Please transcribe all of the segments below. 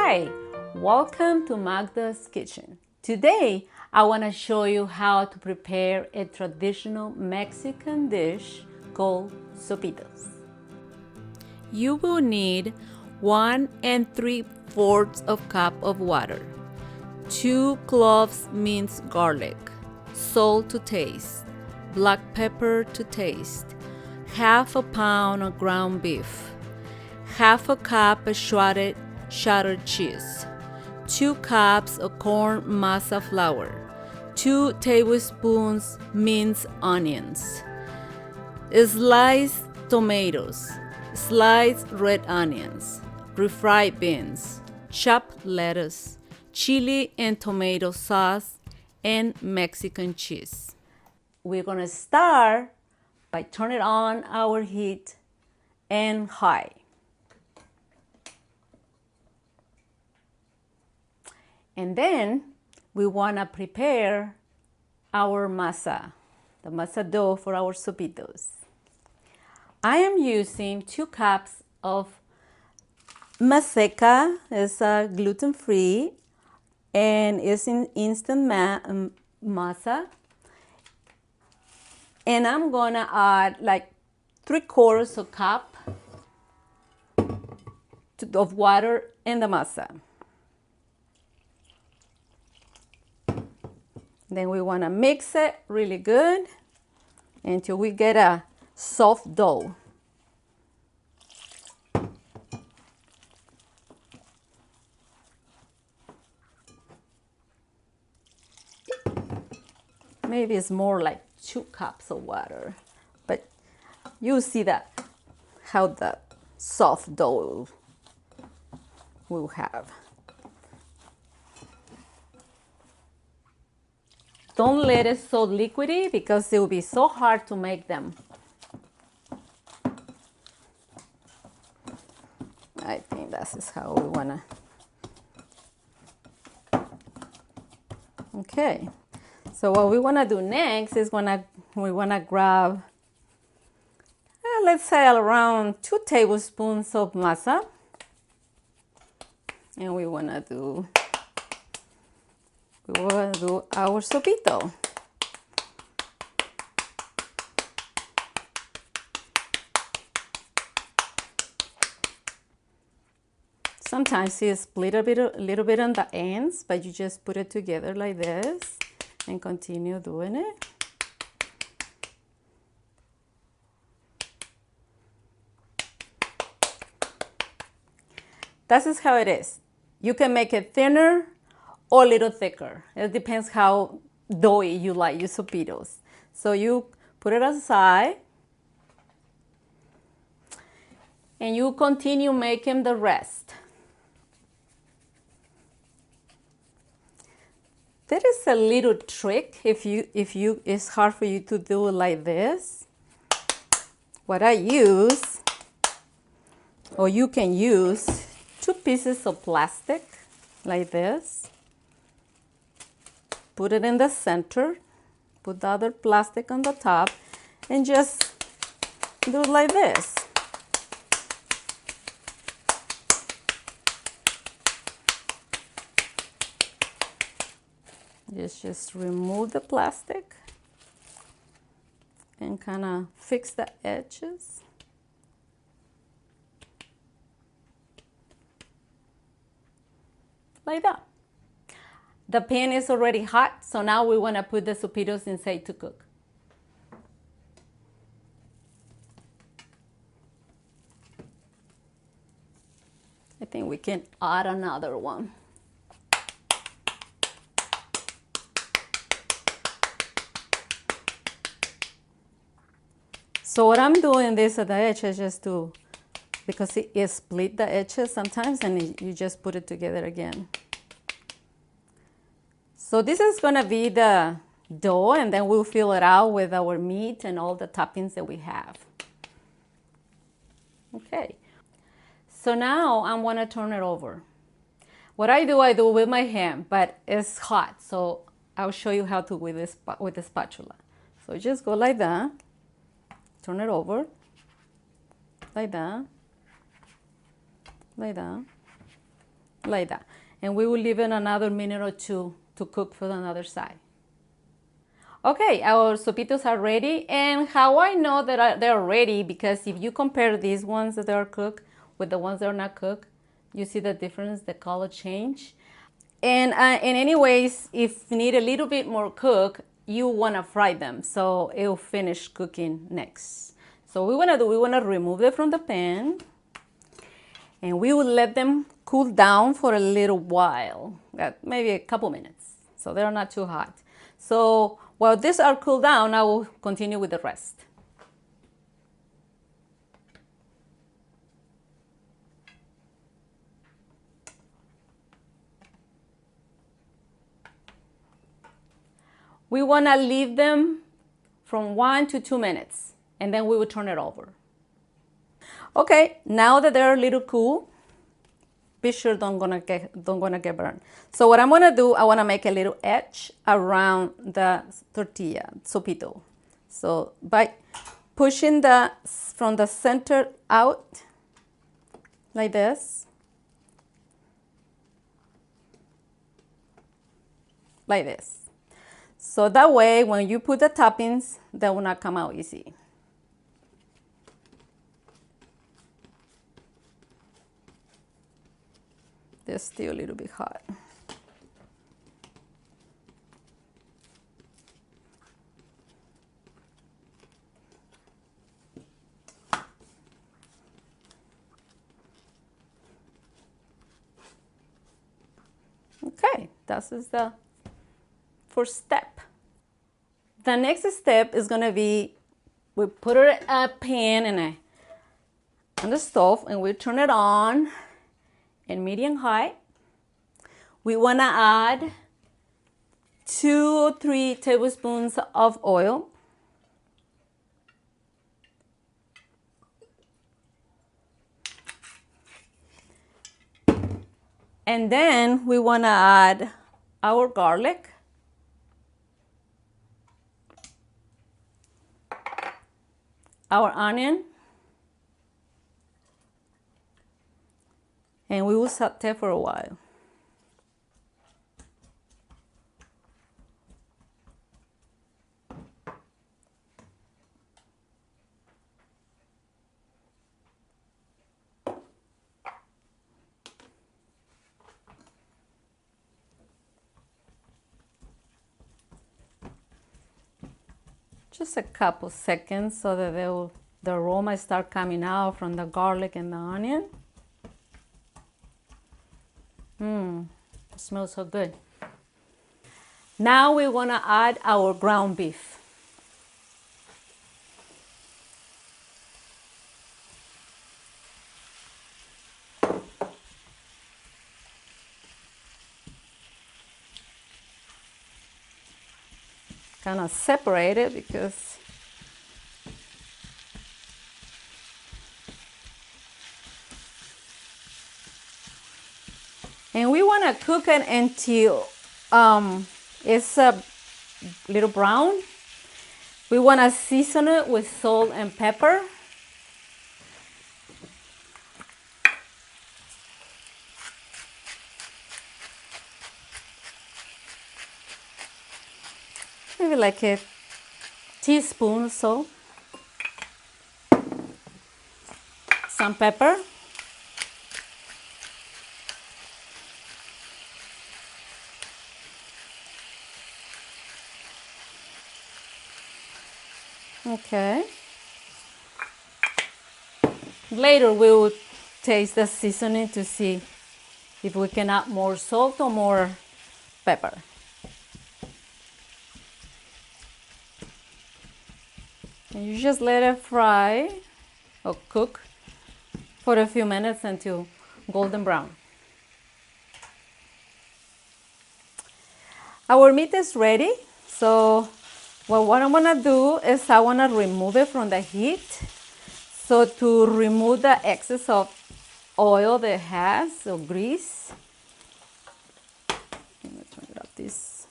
Hi, welcome to Magda's Kitchen. Today, I want to show you how to prepare a traditional Mexican dish called Sopitos. You will need 1 3/4 cup of water, 2 cloves minced garlic, salt to taste, black pepper to taste, half a pound of ground beef, half a cup of shredded cheddar cheese, 2 cups of corn masa flour, 2 tablespoons minced onions, sliced tomatoes, sliced red onions, refried beans, chopped lettuce, chili and tomato sauce, and Mexican cheese. We're gonna start by turning on our heat and high. And then we want to prepare our masa, the masa dough for our sopitos. I am using 2 cups of maseca. It's gluten-free and it's in instant masa. And I'm gonna add like 3/4 cup of water in the masa. Then we want to mix it really good until we get a soft dough. Maybe it's more like 2 cups of water, but you see that how the soft dough will have. Don't let it so liquidy because it will be so hard to make them. I think this is how we wanna. Okay, so what we wanna do next is we wanna grab, let's say around 2 tablespoons of masa, and we wanna do our sopito. Sometimes you split a little bit on the ends, but you just put it together like this and continue doing it. This is how it is. You can make it thinner or a little thicker. It depends how doughy you like your sopitos. So you put it aside and you continue making the rest. There is a little trick if it's hard for you to do it like this. What I use, or you can use 2 pieces of plastic like this. Put it in the center, put the other plastic on the top, and just do it like this. Just remove the plastic and kind of fix the edges. Like that. The pan is already hot, so now we want to put the sopitos inside to cook. I think we can add another one. So what I'm doing this at the edge is just because it split the edges sometimes, and you just put it together again. So this is gonna be the dough, and then we'll fill it out with our meat and all the toppings that we have. Okay, so now I'm gonna turn it over. What I do with my hand, but it's hot, so I'll show you how to with the spatula. So just go like that, turn it over, like that, like that, like that. And we will leave it another minute or two to cook for another side. Okay, our sopitos are ready. And how I know that they're ready, because if you compare these ones that are cooked with the ones that are not cooked, you see the difference, the color change. And anyways, if you need a little bit more cook, you want to fry them, so it'll finish cooking next. So we want to remove it from the pan, and we will let them cool down for a little while, maybe a couple minutes, so they're not too hot. So while these are cooled down, I will continue with the rest. We want to leave them from 1 to 2 minutes, and then we will turn it over. Okay, now that they're a little cool, be sure don't gonna get burned. So what I'm gonna do, I wanna make a little edge around the tortilla, sopito. So by pushing from the center out, like this, like this. So that way, when you put the toppings, they will not come out easy. They're still a little bit hot. Okay, that is the first step. The next step is gonna be, we put a pan on the stove, and we turn it on in medium high. We wanna add 2 or 3 tablespoons of oil. And then we wanna add our garlic. Our onion, and we will saute for a while. Just a couple seconds so that the aroma start coming out from the garlic and the onion. It smells so good. Now we want to add our ground beef. Kind of separate it because and we want to cook it until it's a little brown. We want to season it with salt and pepper. Maybe like a teaspoon or so. Some pepper. Okay. Later we will taste the seasoning to see if we can add more salt or more pepper. And you just let it fry or cook for a few minutes until golden brown. Our meat is ready. So what I'm gonna do is I wanna remove it from the heat. So to remove the excess of oil that it has, or grease. I'm gonna turn it up this.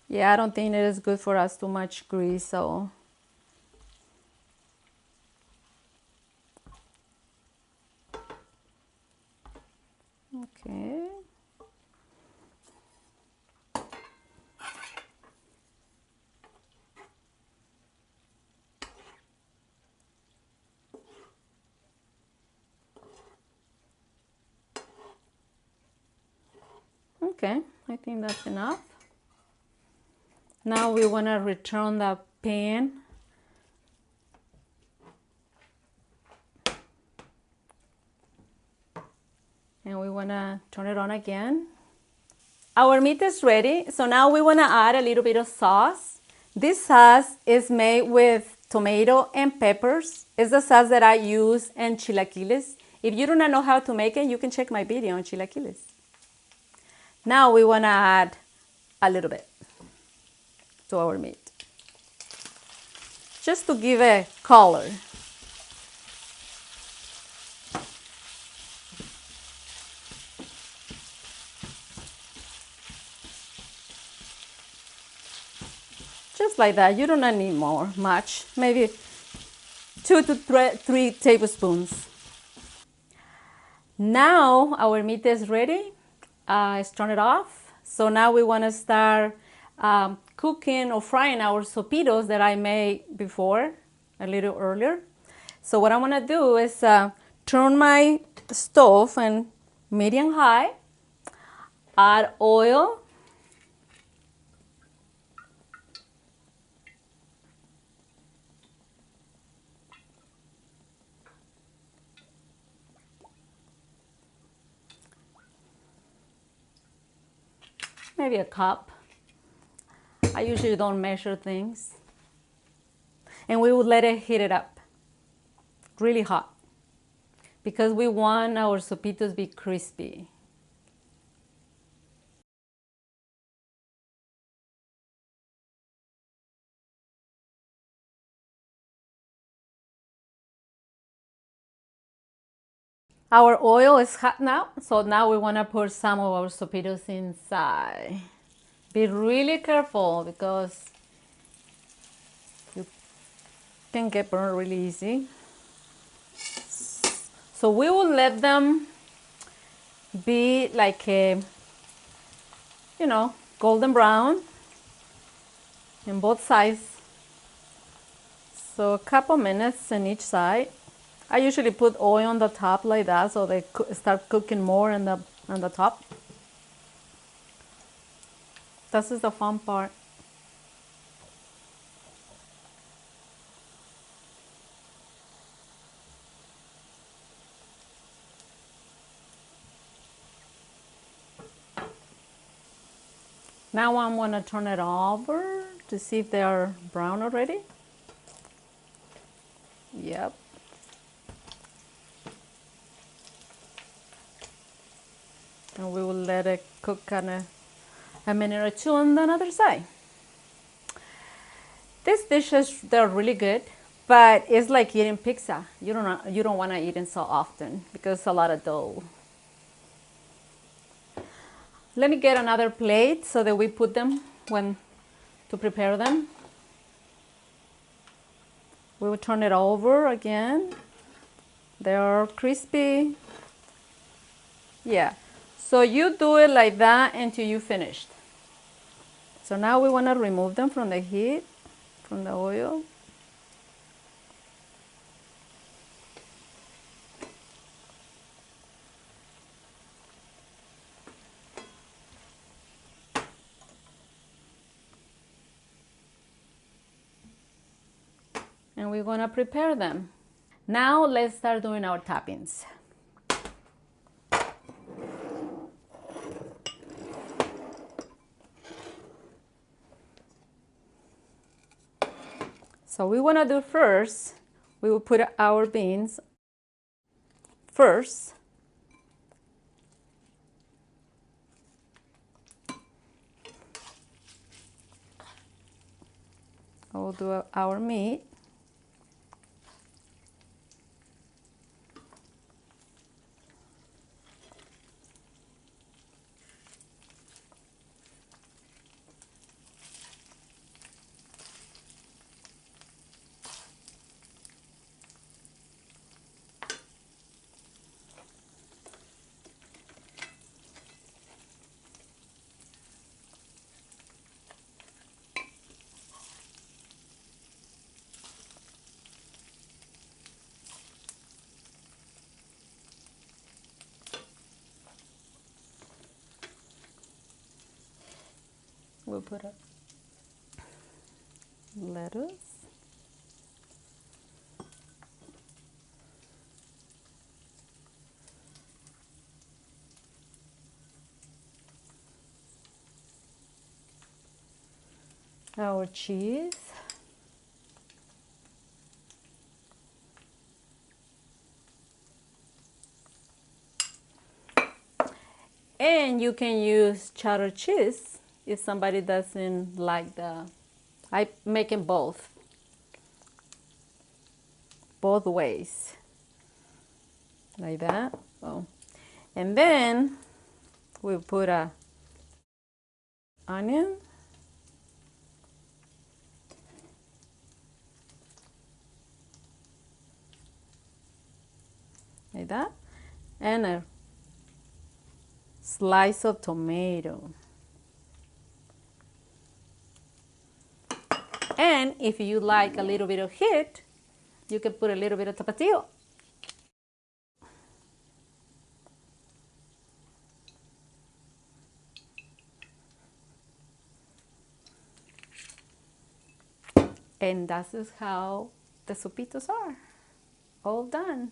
Yeah, I don't think it is good for us too much grease, so Okay, I think that's enough. Now we want to return the pan. And we want to turn it on again. Our meat is ready, so now we want to add a little bit of sauce. This sauce is made with tomato and peppers. It's the sauce that I use in chilaquiles. If you do not know how to make it, you can check my video on chilaquiles. Now we want to add a little bit to our meat, just to give a color. Just like that. You do not need much, maybe 2 to 3 tablespoons. Now our meat is ready. Let's turn it off. So now we want to start cooking or frying our sopitos that I made before, a little earlier. So what I'm going to do is turn my stove on medium high, add oil, maybe a cup. I usually don't measure things. And we will let it heat it up really hot because we want our sopitos to be crispy. Our oil is hot now, so now we want to put some of our sopitos inside. Be really careful because you can get burned really easy. So we will let them be like a, golden brown in both sides. So a couple minutes on each side. I usually put oil on the top like that so they start cooking more on the top. This is the fun part. Now I'm going to turn it over to see if they are brown already. Yep. And we will let it cook kind of a minute or two on the other side. These dishes, they're really good, but it's like eating pizza. You don't want to eat it so often because it's a lot of dough. Let me get another plate so that we put them to prepare them. We will turn it over again. They are crispy. Yeah. So you do it like that until you finished. So now we want to remove them from the heat, from the oil. And we're going to prepare them. Now let's start doing our toppings. So we want to do first, we will put our beans first. We'll do our meat. we'll put a lettuce. Our cheese. And you can use cheddar cheese if somebody doesn't like I make it both ways, like that. Oh. And then we'll put a onion. Like that. And a slice of tomato. And if you like a little bit of heat, you can put a little bit of tapatio. And that is how the sopitos are. All done.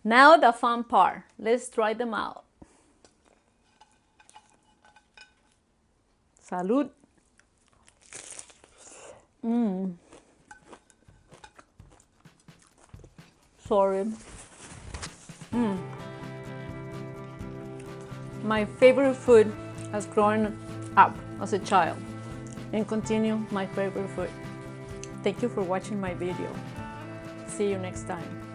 Now the fun part. Let's try them out. Salud. Sorry. My favorite food has grown up as a child and continue my favorite food. Thank you for watching my video. See you next time.